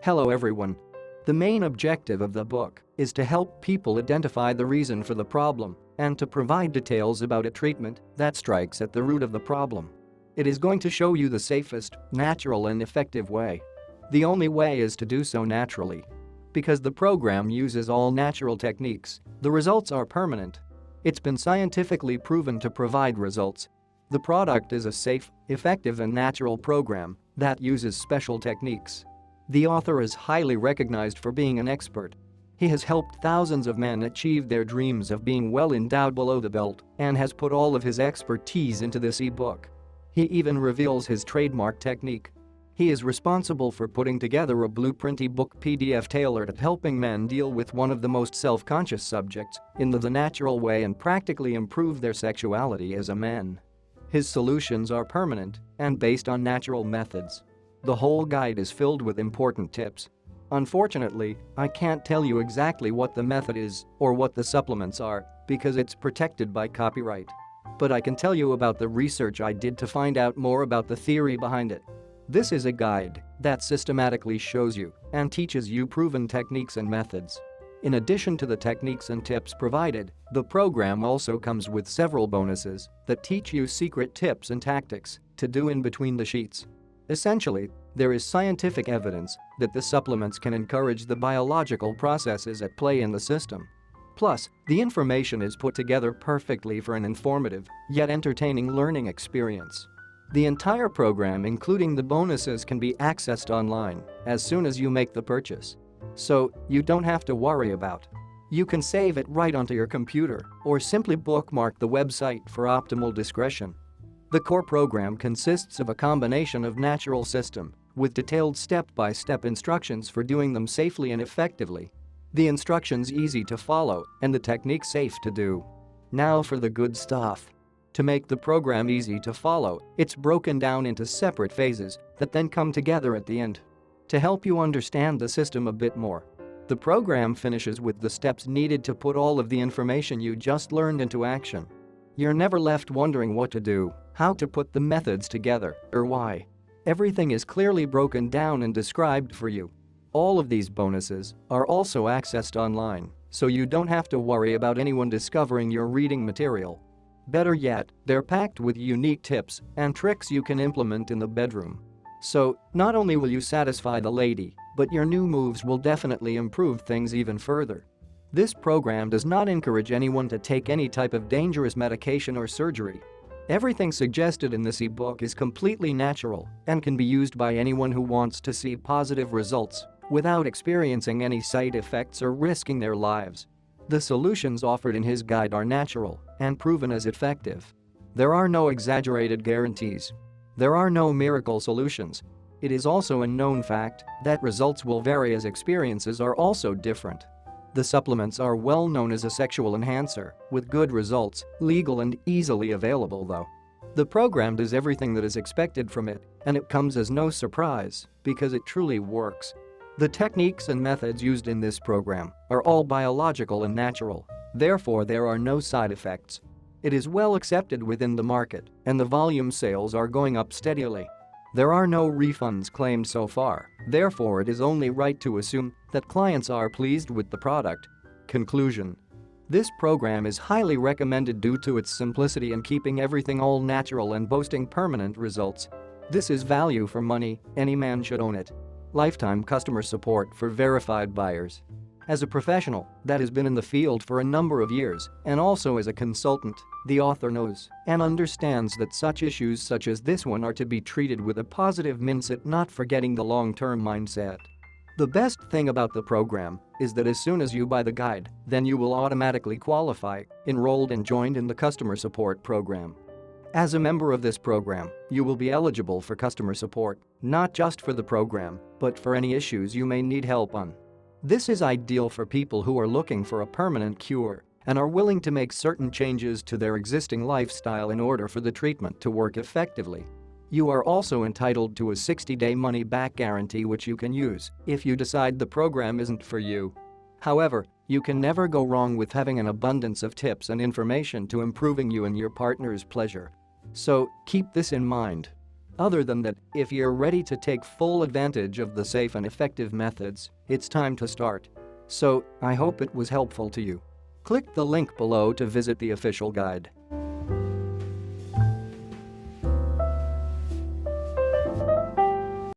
Hello everyone. The main objective of the book is to help people identify the reason for the problem and to provide details about a treatment that strikes at the root of the problem. It is going to show you the safest, natural and effective way. The only way is to do so naturally. Because the program uses all natural techniques, the results are permanent. It's been scientifically proven to provide results. The product is a safe, effective and natural program that uses special techniques. The author is highly recognized for being an expert. He has helped thousands of men achieve their dreams of being well endowed below the belt and has put all of his expertise into this e-book. He even reveals his trademark technique. He is responsible for putting together a blueprint e-book PDF tailored at helping men deal with one of the most self-conscious subjects in the natural way and practically improve their sexuality as a man. His solutions are permanent and based on natural methods. The whole guide is filled with important tips. Unfortunately, I can't tell you exactly what the method is or what the supplements are because it's protected by copyright. But I can tell you about the research I did to find out more about the theory behind it. This is a guide that systematically shows you and teaches you proven techniques and methods. In addition to the techniques and tips provided, the program also comes with several bonuses that teach you secret tips and tactics to do in between the sheets. Essentially, there is scientific evidence that the supplements can encourage the biological processes at play in the system. Plus, the information is put together perfectly for an informative, yet entertaining learning experience. The entire program, including the bonuses, can be accessed online as soon as you make the purchase. So, you don't have to worry about. You can save it right onto your computer or simply bookmark the website for optimal discretion. The core program consists of a combination of natural system with detailed step-by-step instructions for doing them safely and effectively. The instructions easy to follow and the techniques safe to do. Now for the good stuff. To make the program easy to follow, it's broken down into separate phases that then come together at the end. To help you understand the system a bit more, the program finishes with the steps needed to put all of the information you just learned into action. You're never left wondering what to do, how to put the methods together, or why. Everything is clearly broken down and described for you. All of these bonuses are also accessed online, so you don't have to worry about anyone discovering your reading material. Better yet, they're packed with unique tips and tricks you can implement in the bedroom. So, not only will you satisfy the lady, but your new moves will definitely improve things even further. This program does not encourage anyone to take any type of dangerous medication or surgery. Everything suggested in this e-book is completely natural and can be used by anyone who wants to see positive results without experiencing any side effects or risking their lives. The solutions offered in his guide are natural and proven as effective. There are no exaggerated guarantees. There are no miracle solutions. It is also a known fact that results will vary as experiences are also different. The supplements are well known as a sexual enhancer, with good results, legal and easily available though. The program does everything that is expected from it, and it comes as no surprise because it truly works. The techniques and methods used in this program are all biological and natural, therefore there are no side effects. It is well accepted within the market, and the volume sales are going up steadily. There are no refunds claimed so far, therefore it is only right to assume that clients are pleased with the product. Conclusion. This program is highly recommended due to its simplicity in keeping everything all natural and boasting permanent results. This is value for money, any man should own it. Lifetime customer support for verified buyers. As a professional that has been in the field for a number of years and also as a consultant, the author knows and understands that such issues such as this one are to be treated with a positive mindset, not forgetting the long-term mindset. The best thing about the program is that as soon as you buy the guide, then you will automatically qualify, enrolled and joined in the customer support program. As a member of this program, you will be eligible for customer support, not just for the program, but for any issues you may need help on. This is ideal for people who are looking for a permanent cure and are willing to make certain changes to their existing lifestyle in order for the treatment to work effectively. You are also entitled to a 60-day money-back guarantee which you can use if you decide the program isn't for you. However, you can never go wrong with having an abundance of tips and information to improving you and your partner's pleasure. So, keep this in mind. Other than that, if you're ready to take full advantage of the safe and effective methods, it's time to start. So, I hope it was helpful to you. Click the link below to visit the official guide.